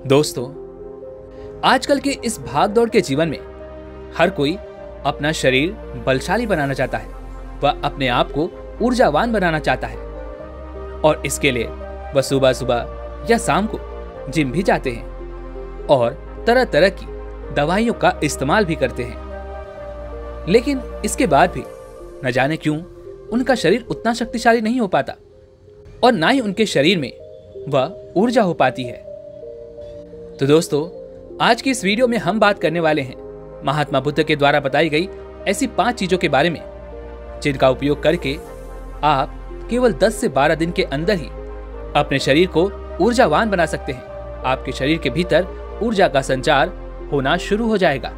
दोस्तों, आजकल के इस भागदौड़ के जीवन में हर कोई अपना शरीर बलशाली बनाना चाहता है। वह अपने आप को ऊर्जावान बनाना चाहता है और इसके लिए वह सुबह सुबह या शाम को जिम भी जाते हैं और तरह तरह की दवाइयों का इस्तेमाल भी करते हैं। लेकिन इसके बाद भी न जाने क्यों उनका शरीर उतना शक्तिशाली नहीं हो पाता और ना ही उनके शरीर में वह ऊर्जा हो पाती है। तो दोस्तों, आज की इस वीडियो में हम बात करने वाले हैं महात्मा बुद्ध के द्वारा बताई गई ऐसी 5 चीजों के बारे में जिनका उपयोग करके आप केवल 10 से 12 दिन के अंदर ही अपने शरीर को ऊर्जावान बना सकते हैं। आपके शरीर के भीतर ऊर्जा का संचार होना शुरू हो जाएगा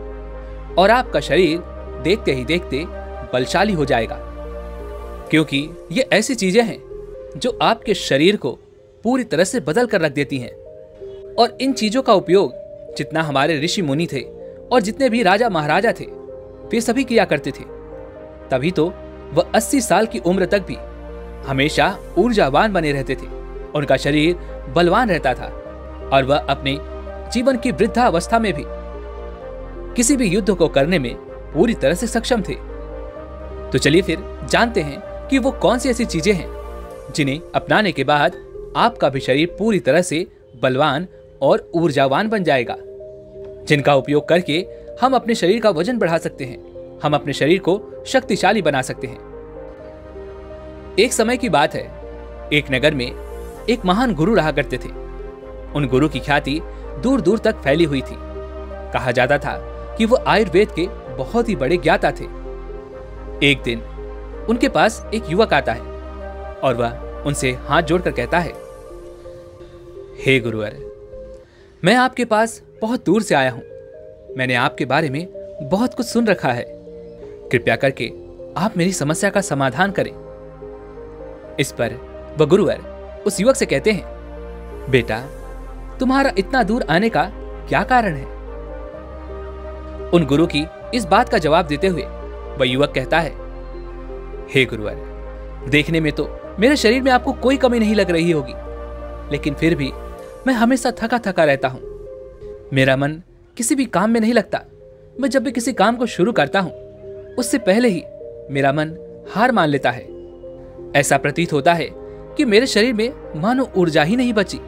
और आपका शरीर देखते ही देखते बलशाली हो जाएगा, क्योंकि ये ऐसी चीजें हैं जो आपके शरीर को पूरी तरह से बदल कर रख देती हैं। और इन चीजों का उपयोग जितना हमारे ऋषि मुनि थे और जितने भी राजा महाराजा थे वे सभी किया करते थे, तभी तो वह 80 साल की उम्र तक भी हमेशा ऊर्जावान बने रहते थे। उनका शरीर बलवान रहता था और वह अपने जीवन की वृद्धावस्था में भी किसी भी युद्ध को करने में पूरी तरह से सक्षम थे। तो चलिए फिर जानते हैं कि वो कौन सी ऐसी चीजें हैं जिन्हें अपनाने के बाद आपका भी शरीर पूरी तरह से बलवान और ऊर्जावान बन जाएगा, जिनका उपयोग करके हम अपने शरीर का वजन बढ़ा सकते हैं, हम अपने शरीर को शक्तिशाली बना सकते हैं। एक समय की बात है, एक नगर में एक महान गुरु रहा करते थे। उन गुरु की ख्याति दूर दूर तक फैली हुई थी। कहा जाता था कि वो आयुर्वेद के बहुत ही बड़े ज्ञाता थे। एक दिन उनके पास एक युवक आता है और वह उनसे हाथ जोड़कर कहता है, हे गुरुवर, मैं आपके पास बहुत दूर से आया हूं। मैंने आपके बारे में बहुत कुछ सुन रखा है। कृपया करके आप मेरी समस्या का समाधान करें। इस पर वह गुरुवर उस युवक से कहते हैं, बेटा, तुम्हारा इतना दूर आने का क्या कारण है? उन गुरु की इस बात का जवाब देते हुए वह युवक कहता है, हे गुरुवर, देखने में तो मेरे शरीर में आपको कोई कमी नहीं लग रही होगी, लेकिन फिर भी मैं हमेशा थका थका रहता हूं। मेरा मन किसी भी काम में नहीं लगता। मैं जब भी किसी काम को शुरू करता हूं उससे पहले ही मेरा मन हार मान लेता है। ऐसा प्रतीत होता है कि मेरे शरीर में मानो ऊर्जा ही नहीं बची।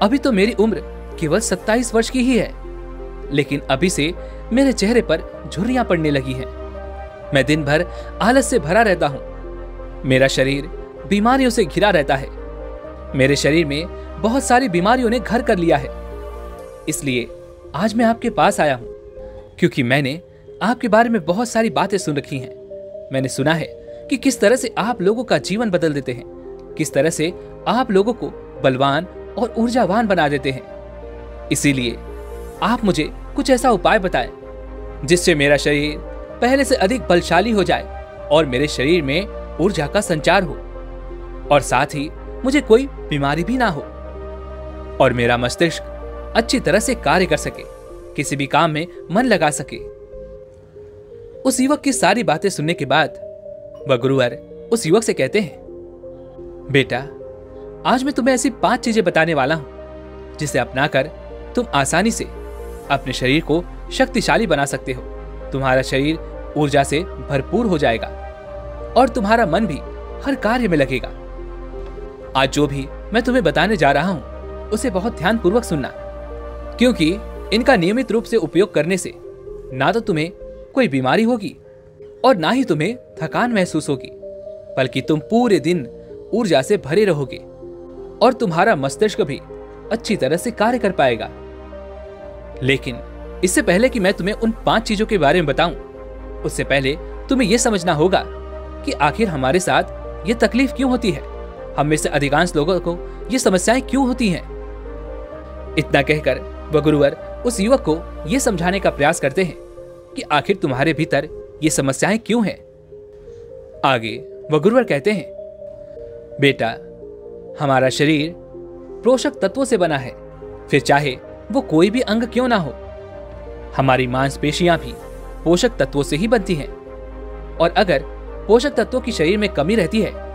अभी तो मेरी उम्र केवल 27 वर्ष की ही है, लेकिन अभी से मेरे चेहरे पर झुर्रियां पड़ने लगी हैं। मैं दिन भर आलस से भरा रहता हूं। मेरा शरीर बीमारियों से घिरा रहता है। मेरे शरीर में बहुत सारी बीमारियों ने घर कर लिया है। इसलिए आज मैं आपके पास आया हूं, क्योंकि मैंने आपके बारे में बहुत सारी बातें सुन रखी हैं। मैंने सुना है कि किस तरह से आप लोगों का जीवन बदल देते हैं, किस तरह से आप लोगों को बलवान और ऊर्जावान बना देते हैं। इसीलिए आप मुझे कुछ ऐसा उपाय बताएं जिससे मेरा शरीर पहले से अधिक बलशाली हो जाए और मेरे शरीर में ऊर्जा का संचार हो और साथ ही मुझे कोई बीमारी भी ना हो और मेरा मस्तिष्क अच्छी तरह से कार्य कर सके, किसी भी काम में मन लगा सके। उस युवक की सारी बातें सुनने के बाद वह गुरुवर उस युवक से कहते हैं, बेटा, आज मैं तुम्हें ऐसी 5 चीजें बताने वाला हूं जिसे अपनाकर तुम आसानी से अपने शरीर को शक्तिशाली बना सकते हो। तुम्हारा शरीर ऊर्जा से भरपूर हो जाएगा और तुम्हारा मन भी हर कार्य में लगेगा। आज जो भी मैं तुम्हें बताने जा रहा हूं उसे बहुत ध्यानपूर्वक सुनना, क्योंकि इनका नियमित रूप से उपयोग करने से ना तो तुम्हें कोई बीमारी होगी और ना ही तुम्हें थकान महसूस होगी, बल्कि तुम पूरे दिन ऊर्जा से भरे रहोगे और तुम्हारा मस्तिष्क भी अच्छी तरह से कार्य कर पाएगा। लेकिन इससे पहले कि मैं तुम्हें उन 5 चीजों के बारे में बताऊं, उससे पहले तुम्हें यह समझना होगा कि आखिर हमारे साथ ये तकलीफ क्यों होती है। हम में से अधिकांश लोगों को ये समस्याएं क्यों होती हैं। इतना कहकर वह गुरुवर उस युवक को यह समझाने का प्रयास करते हैं कि आखिर तुम्हारे भीतर ये समस्याएं क्यों हैं। आगे वह गुरुवर कहते हैं, बेटा, हमारा शरीर पोषक तत्वों से बना है, फिर चाहे वो कोई भी अंग क्यों ना हो। हमारी मांसपेशियां भी पोषक तत्वों से ही बनती हैं और अगर पोषक तत्वों की शरीर में कमी रहती है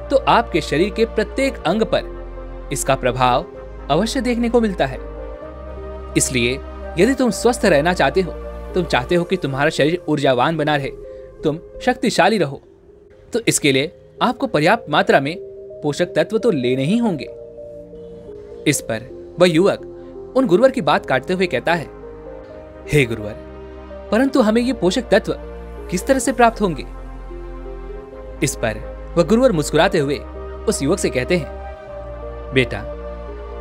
तो आपके शरीर के प्रत्येक अंग पर इसका प्रभाव अवश्य देखने को मिलता है। इसलिए यदि तुम स्वस्थ रहना चाहते हो, तुम चाहते हो कि तुम्हारा शरीर ऊर्जावान बना रहे, तुम शक्तिशाली रहो, तो इसके लिए आपको पर्याप्त मात्रा में पोषक तत्व तो लेने ही होंगे। इस पर वह युवक उन गुरुवर की बात काटते हुए कहता है, हे गुरुवर, परंतु हमें ये पोषक तत्व किस तरह से प्राप्त होंगे? इस पर वह गुरुवर मुस्कुराते हुए उस युवक से कहते हैं, बेटा,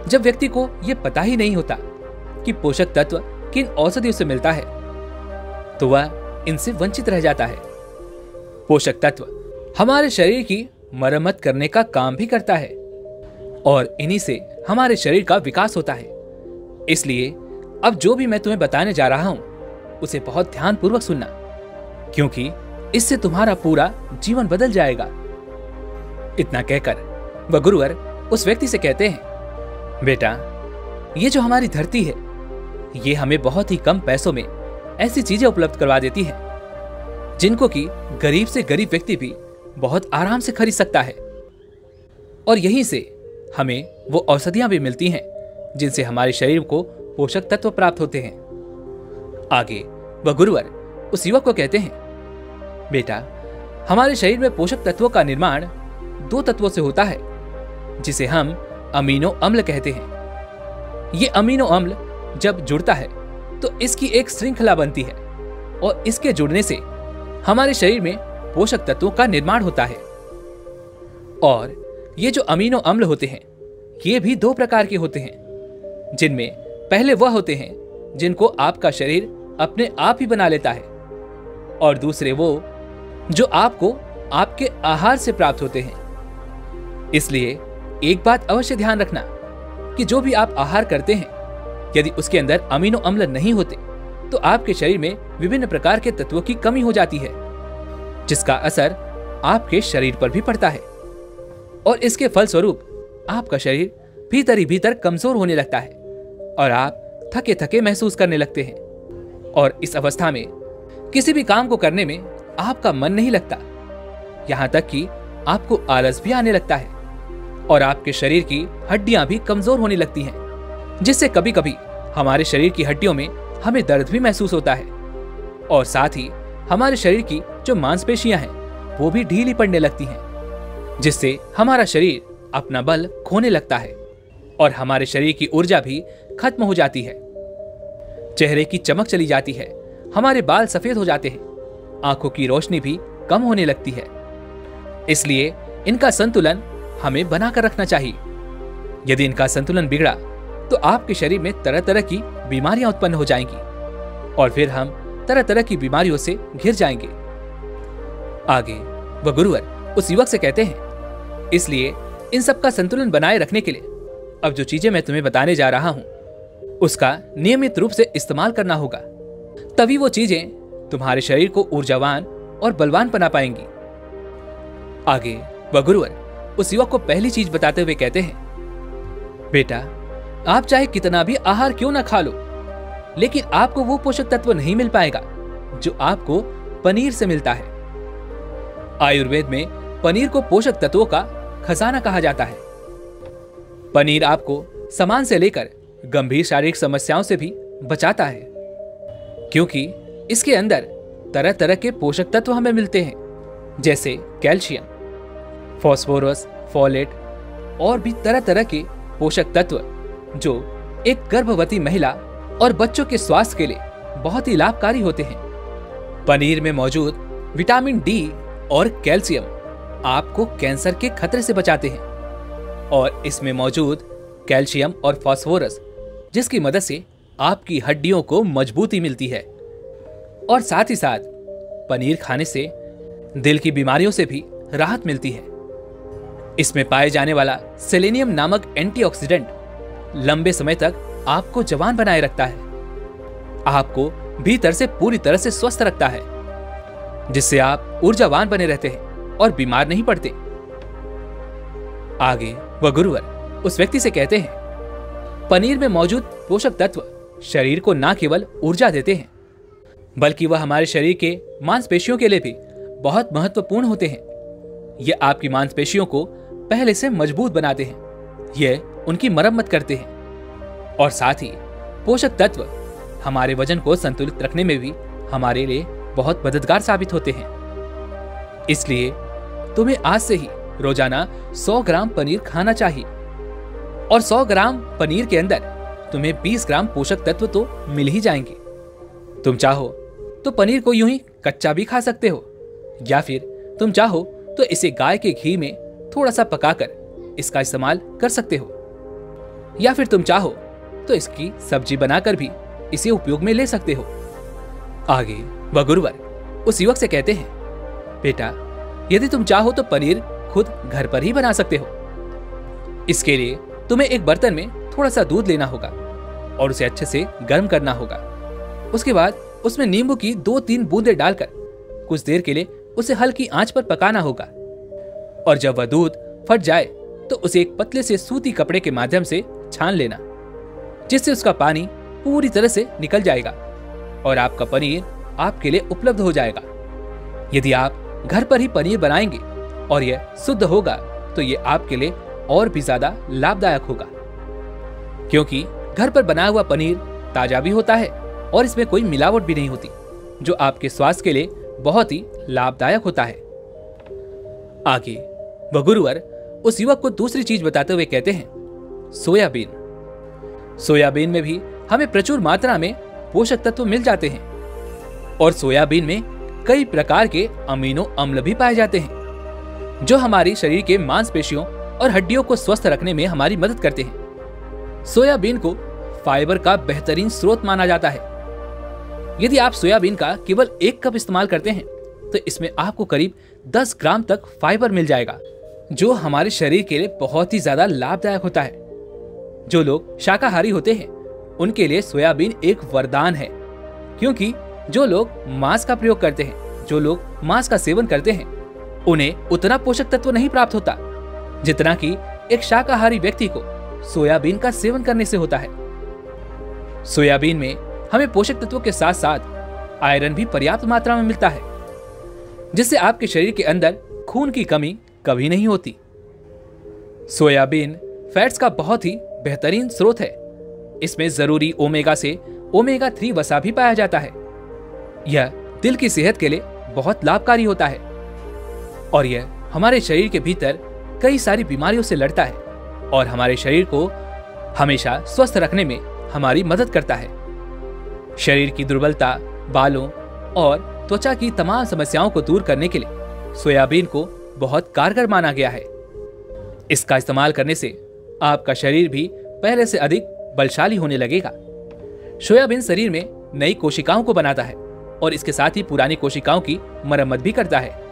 जब व्यक्ति को यह पता ही नहीं होता कि पोषक तत्व किन औषधियों से मिलता है, तो वह इनसे वंचित रह जाता है। पोषक तत्व हमारे शरीर की मरम्मत करने का काम भी करता है और इन्हीं से हमारे शरीर का विकास होता है। इसलिए अब जो भी मैं तुम्हें बताने जा रहा हूं, उसे बहुत ध्यानपूर्वक सुनना, क्योंकि इससे तुम्हारा पूरा जीवन बदल जाएगा। इतना कहकर वह गुरुवर उस व्यक्ति से कहते हैं, बेटा, ये जो हमारी धरती है, ये हमें बहुत ही कम पैसों में ऐसी चीजें उपलब्ध करवा देती है जिनको कि गरीब से गरीब व्यक्ति भी बहुत आराम से खरीद सकता है। और यहीं से हमें वो औषधियां भी मिलती हैं जिनसे हमारे शरीर को पोषक तत्व प्राप्त होते हैं। आगे वह गुरुवर उस युवक को कहते हैं, बेटा, हमारे शरीर में पोषक तत्वों का निर्माण 2 तत्वों से होता है, जिसे हम अमीनो अम्ल कहते हैं। ये अमीनो अम्ल जब जुड़ता है तो इसकी एक श्रृंखला बनती है और इसके जुड़ने से हमारे शरीर में पोषक तत्वों का निर्माण होता है। और ये जो अमीनो अम्ल होते हैं, ये भी 2 प्रकार के होते हैं, जिनमें पहले वह होते हैं जिनको आपका शरीर अपने आप ही बना लेता है, और दूसरे वो जो आपको आपके आहार से प्राप्त होते हैं। इसलिए एक बात अवश्य ध्यान रखना कि जो भी आप आहार करते हैं, यदि उसके अंदर अमीनो अम्ल नहीं होते तो आपके शरीर में विभिन्न प्रकार के तत्वों की कमी हो जाती है, जिसका असर आपके शरीर पर भी पड़ता है और इसके फलस्वरूप आपका शरीर भीतर ही भीतर कमजोर होने लगता है और आप थके थके महसूस करने लगते हैं। और इस अवस्था में किसी भी काम को करने में आपका मन नहीं लगता, यहां तक कि आपको आलस भी आने लगता है और आपके शरीर की हड्डियां भी कमजोर होने लगती हैं, जिससे कभी कभी हमारे शरीर की हड्डियों में हमें दर्द भी महसूस होता है और साथ ही हमारे शरीर की जो मांसपेशियां हैं वो भी ढीली पड़ने लगती हैं, जिससे हमारा शरीर अपना बल खोने लगता है और हमारे शरीर की ऊर्जा भी खत्म हो जाती है। चेहरे की चमक चली जाती है, हमारे बाल सफेद हो जाते हैं, आंखों की रोशनी भी कम होने लगती है। इसलिए इनका संतुलन हमें बनाकर रखना चाहिए। यदि इनका संतुलन बिगड़ा तो आपके शरीर में तरह तरह की बीमारियां उत्पन्न हो जाएंगी और फिर हम तरह तरह की बीमारियों से घिर जाएंगे। आगे वह गुरुवर उस युवक से कहते हैं, इसलिए इन सब का संतुलन बनाए रखने के लिए अब जो चीजें मैं तुम्हें बताने जा रहा हूं, उसका नियमित रूप से इस्तेमाल करना होगा, तभी वो चीजें तुम्हारे शरीर को ऊर्जावान और बलवान बना पाएंगी। आगे वह गुरुवर उस युवक को पहली चीज बताते हुए कहते हैं, बेटा, आप चाहे कितना भी आहार क्यों ना खा लो, लेकिन आपको वो पोषक तत्व नहीं मिल पाएगा जो आपको पनीर से मिलता है। आयुर्वेद में पनीर को पोषक तत्वों का खजाना कहा जाता है। पनीर आपको सामान से लेकर गंभीर शारीरिक समस्याओं से भी बचाता है, क्योंकि इसके अंदर तरह तरह के पोषक तत्व हमें मिलते हैं, जैसे कैल्शियम, फास्फोरस, फोलेट और भी तरह तरह के पोषक तत्व जो एक गर्भवती महिला और बच्चों के स्वास्थ्य के लिए बहुत ही लाभकारी होते हैं। पनीर में मौजूद विटामिन डी और कैल्शियम आपको कैंसर के खतरे से बचाते हैं और इसमें मौजूद कैल्शियम और फास्फोरस जिसकी मदद से आपकी हड्डियों को मजबूती मिलती है। और साथ ही साथ पनीर खाने से दिल की बीमारियों से भी राहत मिलती है। इसमें पाए जाने वाला सेलेनियम नामक एंटीऑक्सीडेंट लंबे समय तक आपको जवान बनाए रखता है, आपको भीतर से पूरी तरह से स्वस्थ रखता है, जिससे आप ऊर्जावान बने रहते हैं और बीमार नहीं पड़ते। आगे वह गुरुवर उस व्यक्ति से कहते हैं, पनीर में मौजूद पोषक तत्व शरीर को न केवल ऊर्जा देते हैं, बल्कि वह हमारे शरीर के मांसपेशियों के लिए भी बहुत महत्वपूर्ण होते हैं। ये आपकी मांसपेशियों को पहले से मजबूत बनाते हैं, ये उनकी मरम्मत करते हैं और साथ ही पोषक तत्व हमारे वजन को संतुलित रखने में भी हमारे लिए बहुत मददगार साबित होते हैं। इसलिए तुम्हें आज से ही रोजाना 100 ग्राम पनीर खाना चाहिए और 100 ग्राम पनीर के अंदर तुम्हें 20 ग्राम पोषक तत्व तो मिल ही जाएंगे। तुम चाहो तो पनीर को यूं ही कच्चा भी खा सकते हो, या फिर तुम चाहो तो इसे गाय के घी में थोड़ा सा पकाकर इसका इस्तेमाल कर सकते हो, या फिर तुम चाहो तो इसकी सब्जी बनाकर भी इसे उपयोग में ले सकते हो। आगे वह गुरुवर उस युवक से कहते हैं, बेटा यदि तुम चाहो तो पनीर खुद घर पर ही बना सकते हो। इसके लिए तुम्हें एक बर्तन में थोड़ा सा दूध लेना होगा और उसे अच्छे से गर्म करना होगा। उसके बाद उसमें नींबू की 2-3 बूंदें डालकर कुछ देर के लिए उसे हल्की आंच पर पकाना होगा, और जब वह दूध फट जाए तो उसे एक पतले से सूती कपड़े के माध्यम से छान लेना, जिससे उसका पानी पूरी तरह से निकल जाएगा और आपका पनीर आपके लिए उपलब्ध हो जाएगा। यदि आप घर पर ही पनीर बनाएंगे और यह शुद्ध होगा तो यह आपके लिए और भी ज्यादा लाभदायक होगा, क्योंकि घर पर बना हुआ पनीर ताजा भी होता है और इसमें कोई मिलावट भी नहीं होती, जो आपके स्वास्थ्य के लिए बहुत ही लाभदायक होता है। आगे वह गुरुवर उस युवक को दूसरी चीज बताते हुए कहते हैं, सोयाबीन। सोयाबीन में भी हमें प्रचुर मात्रा में पोषक तत्व मिल जाते हैं और सोयाबीन में कई प्रकार के अमीनो अम्ल भी पाए जाते हैं, जो हमारी शरीर के मांसपेशियों और हड्डियों को स्वस्थ रखने में हमारी मदद करते हैं। सोयाबीन को फाइबर का बेहतरीन स्रोत माना जाता है। यदि आप सोयाबीन का केवल 1 कप इस्तेमाल करते हैं तो इसमें आपको करीब 10 ग्राम तक फाइबर मिल जाएगा, जो हमारे शरीर के लिए बहुत ही ज्यादा लाभदायक होता है। जो लोग शाकाहारी होते हैं उनके लिए सोयाबीन एक वरदान है, क्योंकि जो लोग मांस का प्रयोग करते हैं, जो लोग मांस का सेवन करते हैं, उन्हें उतना पोषक तत्व नहीं प्राप्त होता जितना कि एक शाकाहारी व्यक्ति को सोयाबीन का सेवन करने से होता है। सोयाबीन में हमें पोषक तत्वों के साथ साथ आयरन भी पर्याप्त मात्रा में मिलता है, जिससे आपके शरीर के अंदर खून की कमी कभी नहीं होती। सोयाबीन फैट्स का बहुत ही बेहतरीन स्रोत है। इसमें जरूरी ओमेगा से ओमेगा 3 वसा भी पाया जाता है। यह दिल की सेहत के लिए बहुत लाभकारी होता है और यह हमारे शरीर के भीतर कई सारी बीमारियों से लड़ता है और हमारे शरीर को हमेशा स्वस्थ रखने में हमारी मदद करता है। शरीर की दुर्बलता, बालों और त्वचा की तमाम समस्याओं को दूर करने के लिए सोयाबीन को बहुत कारगर माना गया है। इसका इस्तेमाल करने से आपका शरीर भी पहले से अधिक बलशाली होने लगेगा। सोयाबीन शरीर में नई कोशिकाओं को बनाता है और इसके साथ ही पुरानी कोशिकाओं की मरम्मत भी करता है।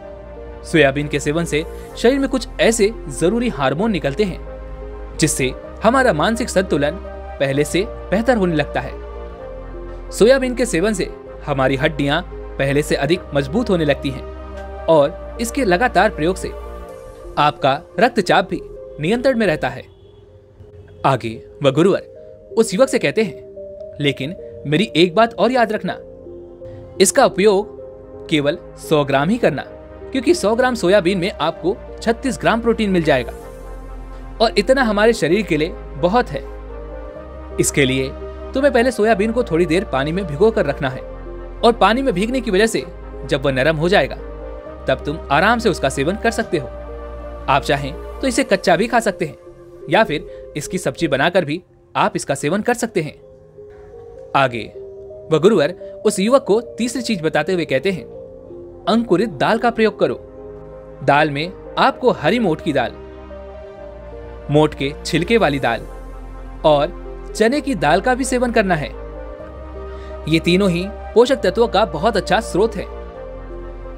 सोयाबीन के सेवन से शरीर में कुछ ऐसे जरूरी हार्मोन निकलते हैं जिससे हमारा मानसिक संतुलन पहले से बेहतर होने लगता है। सोयाबीन के सेवन से हमारी हड्डियां पहले से अधिक मजबूत होने लगती हैं और इसके लगातार प्रयोग से आपका रक्तचाप भी नियंत्रण में रहता है। आगे वह गुरुवर उस युवक से कहते हैं, लेकिन मेरी एक बात और याद रखना, इसका उपयोग केवल 100 ग्राम ही करना, क्योंकि 100 ग्राम सोयाबीन में आपको 36 ग्राम प्रोटीन मिल जाएगा और इतना हमारे शरीर के लिए बहुत है। इसके लिए तुम्हें पहले सोयाबीन को थोड़ी देर पानी में भिगो कर रखना है और पानी में भीगने की वजह से जब वह नरम हो जाएगा तब तुम आराम से उसका सेवन कर सकते हो। आप चाहें तो इसे कच्चा भी खा सकते हैं या फिर इसकी सब्जी बनाकर भी आप इसका सेवन कर सकते हैं। आगे वह गुरुवर उस युवक को तीसरी चीज बताते हुए कहते हैं, अंकुरित दाल का प्रयोग करो। दाल में आपको हरी मोट की दाल, मोट के छिलके वाली दाल और चने की दाल का भी सेवन करना है। ये तीनों ही पोषक तत्वों का बहुत अच्छा स्रोत है।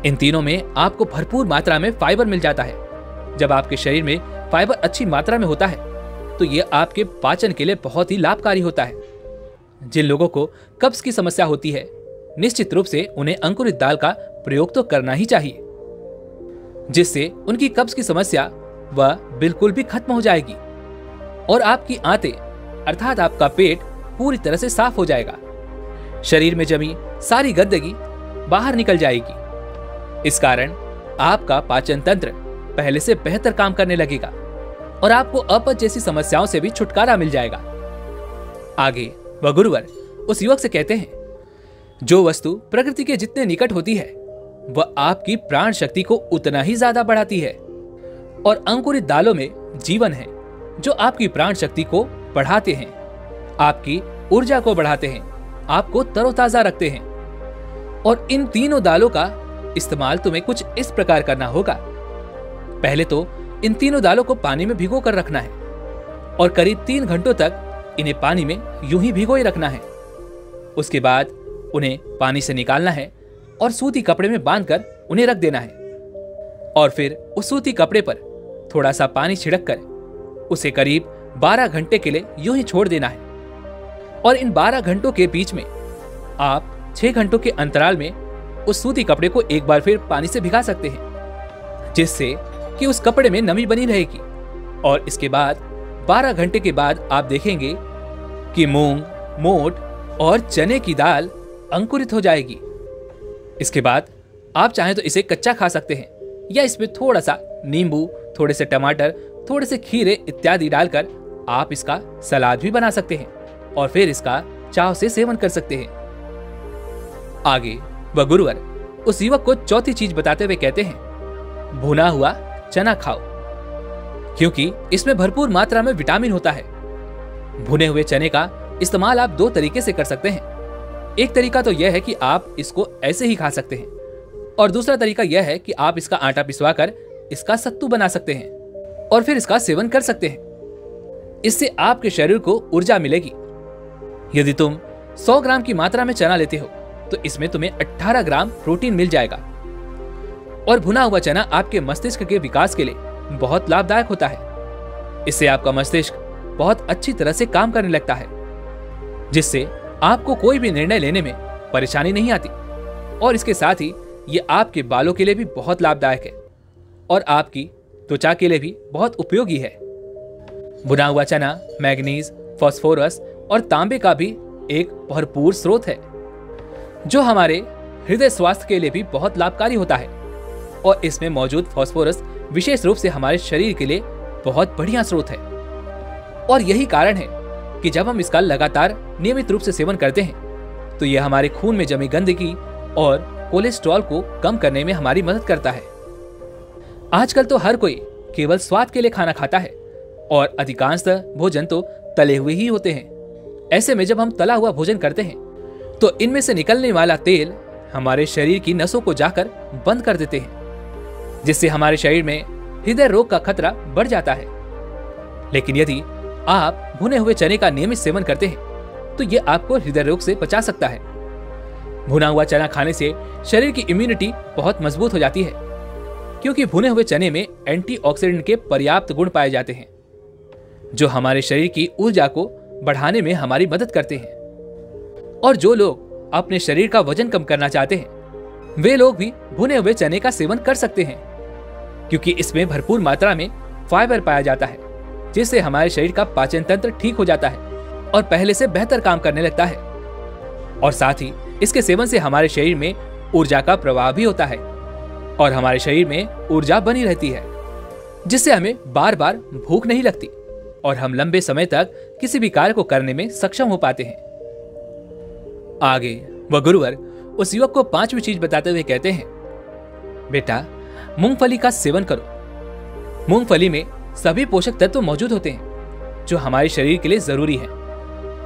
इन तीनों में आपको भरपूर मात्रा में फाइबर मिल जाता है। जब आपके शरीर में फाइबर अच्छी मात्रा में होता है तो यह आपके पाचन के लिए बहुत ही लाभकारी होता है। जिन लोगों को कब्ज की समस्या होती है, निश्चित रूप से उन्हें अंकुरित दाल का प्रयोग तो करना ही चाहिए, जिससे उनकी कब्ज की समस्या वह बिल्कुल भी खत्म हो जाएगी और आपकी आंतें अर्थात आपका पेट पूरी तरह से साफ हो जाएगा। शरीर में जमी सारी गंदगी बाहर निकल जाएगी। इस कारण आपका पाचन तंत्र पहले से बेहतर काम करने लगेगा और आपको अपच जैसी समस्याओं से भी छुटकारा मिल जाएगा। आगे वह गुरुवर उस युवक से कहते हैं, जो वस्तु प्रकृति के जितने निकट होती है वह आपकी प्राण शक्ति को उतना ही ज्यादा बढ़ाती है। और अंकुरित दालों में जीवन है जो आपकी प्राण शक्ति को बढ़ाते हैं, आपकी ऊर्जा को बढ़ाते हैं, आपको तरोताजा रखते हैं। और इन तीनों दालों का इस्तेमाल तुम्हें कुछ इस प्रकार करना होगा। पहले तो इन तीनों दालों को पानी में भिगो कर रखना है और करीब 3 घंटों तक इन्हें पानी में यूं ही भिगोए रखना है। उसके बाद उन्हें पानी से निकालना है और सूती कपड़े में बांधकर उन्हें रख देना है। और फिर उस सूती कपड़े पर थोड़ा सा पानी छिड़क कर उसे करीब 12 घंटे के लिए यूं ही छोड़ देना है। और इन 12 घंटों के बीच में आप 6 घंटों के अंतराल में उस सूती कपड़े को एक बार फिर पानी से भिगा सकते हैं, जिससे कि उस कपड़े में नमी बनी रहेगी। और इसके बाद 12 घंटे के बाद आप देखेंगे कि मूंग, मोट और चने की दाल अंकुरित हो जाएगी। इसके बाद आप चाहें तो इसे कच्चा खा सकते हैं या इसमें थोड़ा सा नींबू, थोड़े से टमाटर, थोड़े से खीरे इत्यादि डालकर आप इसका सलाद भी बना सकते हैं और फिर इसका चाव से सेवन कर सकते हैं। आगे वह गुरुवर उस युवक को चौथी चीज बताते हुए कहते हैं, भुना हुआ चना खाओ, क्योंकि इसमें भरपूर मात्रा में विटामिन होता है। भुने हुए चने का इस्तेमाल आप 2 तरीके से कर सकते हैं। एक तरीका तो यह है कि आप इसको ऐसे ही खा सकते हैं और दूसरा तरीका यह है कि आप इसका आटा पिसवाकर इसका सत्तू बना सकते हैं और फिर इसका सेवन कर सकते हैं। इससे आपके शरीर को ऊर्जा मिलेगी। यदि तुम 100 ग्राम की मात्रा में चना लेते हो तो इसमें तुम्हें 18 ग्राम प्रोटीन मिल जाएगा। और भुना हुआ चना आपके मस्तिष्क के विकास के लिए बहुत लाभदायक होता है। इससे आपका मस्तिष्क बहुत अच्छी तरह से काम करने लगता है, जिससे आपको कोई भी निर्णय लेने में परेशानी नहीं आती। और इसके साथ ही ये आपके बालों के लिए भी बहुत लाभदायक है और आपकी त्वचा के लिए भी बहुत उपयोगी है। भुना हुआ चना मैग्नीज, फास्फोरस और तांबे का भी एक भरपूर स्रोत है, जो हमारे हृदय स्वास्थ्य के लिए भी बहुत लाभकारी होता है। और इसमें मौजूद फास्फोरस विशेष रूप से हमारे शरीर के लिए बहुत बढ़िया स्रोत है। और यही कारण है कि जब हम इसका लगातार नियमित रूप से सेवन करते हैं तो यह हमारे खून में जमी गंदगी और कोलेस्ट्रॉल को कम करने में हमारी मदद करता है। आजकल तो हर कोई केवल स्वाद के लिए खाना खाता है और अधिकांशतः भोजन तो तले हुए ही होते हैं। ऐसे में जब हम तला हुआ भोजन करते हैं तो इनमें से निकलने वाला तेल हमारे शरीर की नसों को जाकर बंद कर देते हैं, जिससे हमारे शरीर में हृदय रोग का खतरा बढ़ जाता है। लेकिन यदि आप भुने हुए चने का नियमित सेवन करते हैं तो यह आपको हृदय रोग से बचा सकता है। भुना हुआ चना खाने से शरीर की इम्यूनिटी बहुत मजबूत हो जाती है, क्योंकि भुने हुए चने में एंटीऑक्सीडेंट के पर्याप्त गुण पाए जाते हैं, जो हमारे शरीर की ऊर्जा को बढ़ाने में हमारी मदद करते हैं। और जो लोग अपने शरीर का वजन कम करना चाहते हैं वे लोग भी भुने हुए चने का सेवन कर सकते हैं, क्योंकि इसमें भरपूर मात्रा में फाइबर पाया जाता है, जिससे हमारे शरीर का पाचन तंत्र ठीक हो जाता है और पहले से बेहतर काम करने लगता है। और साथ ही इसके सेवन से हमारे शरीर में ऊर्जा का प्रवाह भी होता है और हमारे शरीर में ऊर्जा बनी रहती है, जिससे हमें बार बार भूख नहीं लगती और हम लंबे समय तक किसी भी कार्य को करने में सक्षम हो पाते हैं। आगे वह गुरुवर उस युवक को 5वीं चीज बताते हुए कहते हैं, बेटा मूंगफली का सेवन करो। मूंगफली में सभी पोषक तत्व मौजूद होते हैं जो हमारे शरीर के लिए जरूरी है।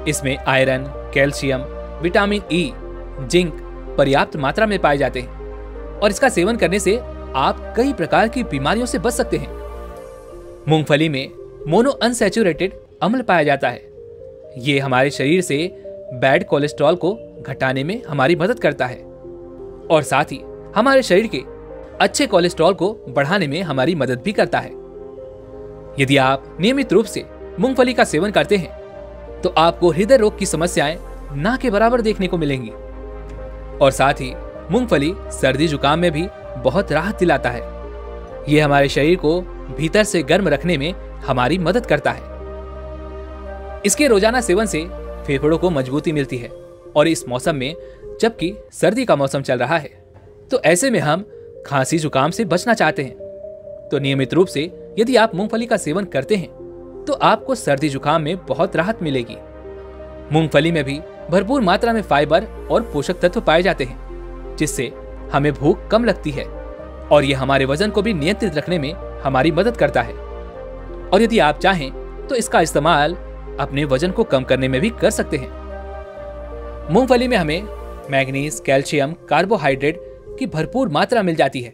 इसमें iron, calcium, vitamin E, zinc पर्याप्त मात्रा में पाए जाते हैं और इसका सेवन करने से आप कई प्रकार की बीमारियों से बच सकते हैं। मूंगफली में मोनो अनसैचुरेटेड अम्ल पाया जाता है। ये हमारे शरीर से बैड कोलेस्ट्रॉल को घटाने में हमारी मदद करता है और साथ ही हमारे शरीर के अच्छे कोलेस्ट्रॉल को बढ़ाने में हमारी मदद भी करता है। यदि आप नियमित रूप से मूंगफली का सेवन करते हैं तो आपको हृदय रोग की समस्याएं ना के बराबर देखने को मिलेंगी। और साथ ही मूंगफली सर्दी जुकाम में भी बहुत राहत दिलाता है। यह हमारे शरीर को भीतर से गर्म रखने में हमारी मदद करता है। इसके रोजाना सेवन से फेफड़ों को मजबूती मिलती है और इस मौसम में, जबकि सर्दी का मौसम चल रहा है, तो ऐसे में हम खांसी जुकाम से बचना चाहते हैं तो नियमित रूप से यदि आप मूंगफली का सेवन करते हैं तो आपको सर्दी जुकाम में बहुत राहत मिलेगी। मूंगफली में भी भरपूर मात्रा में फाइबर और पोषक तत्व पाए जाते हैं, जिससे हमें भूख कम लगती है और ये हमारे वजन को भी नियंत्रित रखने में हमारी मदद करता है। और यदि आप चाहें तो इसका इस्तेमाल अपने वजन को कम करने में भी कर सकते हैं। मूंगफली में हमें मैग्नीज, कैल्शियम, कार्बोहाइड्रेट की भरपूर मात्रा मिल जाती है।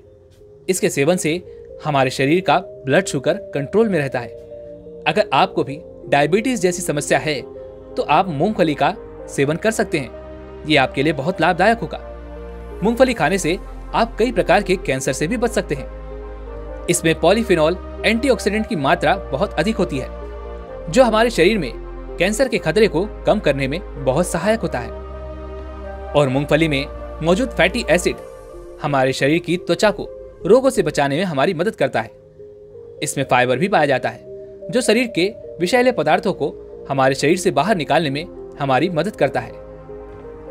इसके सेवन से हमारे शरीर का ब्लड शुगर कंट्रोल में रहता है। अगर आपको भी डायबिटीज जैसी समस्या है तो आप मूंगफली का सेवन कर सकते हैं। ये आपके लिए बहुत लाभदायक होगा। मूंगफली खाने से आप कई प्रकार के कैंसर से भी बच सकते हैं। इसमें पॉलीफिनॉल एंटीऑक्सीडेंट की मात्रा बहुत अधिक होती है, जो हमारे शरीर में कैंसर के खतरे को कम करने में बहुत सहायक होता है। और मूंगफली में मौजूद फैटी एसिड हमारे शरीर की त्वचा को रोगों से बचाने में हमारी मदद करता है। इसमें फाइबर भी पाया जाता है, जो शरीर के विषैले पदार्थों को हमारे शरीर से बाहर निकालने में हमारी मदद करता है,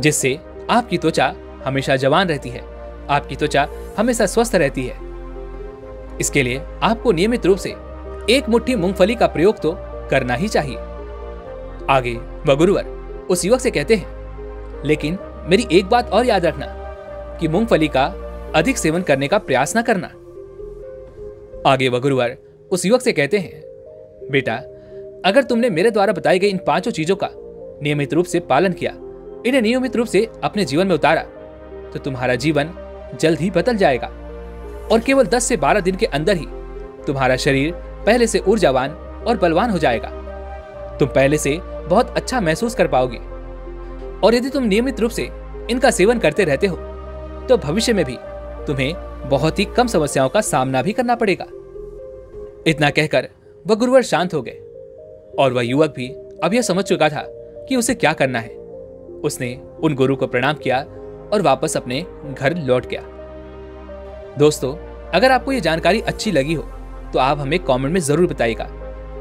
जिससे आपकी त्वचा हमेशा जवान रहती है, आपकी त्वचा हमेशा स्वस्थ रहती है। इसके लिए आपको नियमित रूप से एक मुट्ठी मूंगफली का प्रयोग तो करना ही चाहिए। आगे वह गुरुवर उस युवक से कहते हैं, लेकिन मेरी एक बात और याद रखना कि मूंगफली का अधिक सेवन करने का प्रयास न करना। आगे वह गुरुवर उस युवक से कहते हैं, बेटा, अगर तुमने मेरे द्वारा बताई गई इन 5 चीजों का नियमित रूप से पालन किया, इन्हें नियमित रूप से अपने जीवन में उतारा, तो तुम्हारा जीवन जल्द ही बदल जाएगा और केवल 10 से 12 दिन के अंदर ही तुम्हारा शरीर पहले से ऊर्जावान और बलवान हो जाएगा। तुम पहले से बहुत अच्छा महसूस कर पाओगे। और यदि तुम नियमित रूप से इनका सेवन करते रहते हो तो भविष्य में भी तुम्हें बहुत ही कम समस्याओं का सामना भी करना पड़ेगा। इतना कहकर वह गुरुवर शांत हो गए और वह युवक भी अब यह समझ चुका था कि उसे क्या करना है। उसने उन गुरु को प्रणाम किया और वापस अपने घर लौट गया। दोस्तों, अगर आपको यह जानकारी अच्छी लगी हो तो आप हमें कमेंट में जरूर बताइएगा।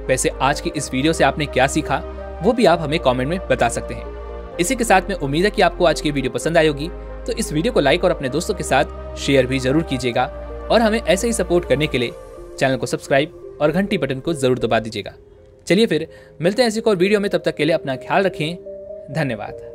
वैसे आज की इस वीडियो से आपने क्या सीखा वो भी आप हमें कमेंट में बता सकते हैं। इसी के साथ में उम्मीद है कि आपको आज की वीडियो पसंद आई होगी, तो इस वीडियो को लाइक और अपने दोस्तों के साथ शेयर भी जरूर कीजिएगा और हमें ऐसे ही सपोर्ट करने के लिए चैनल को सब्सक्राइब और घंटी बटन को जरूर दबा दीजिएगा। चलिए फिर मिलते हैं ऐसी एक और वीडियो में, तब तक के लिए अपना ख्याल रखें। धन्यवाद।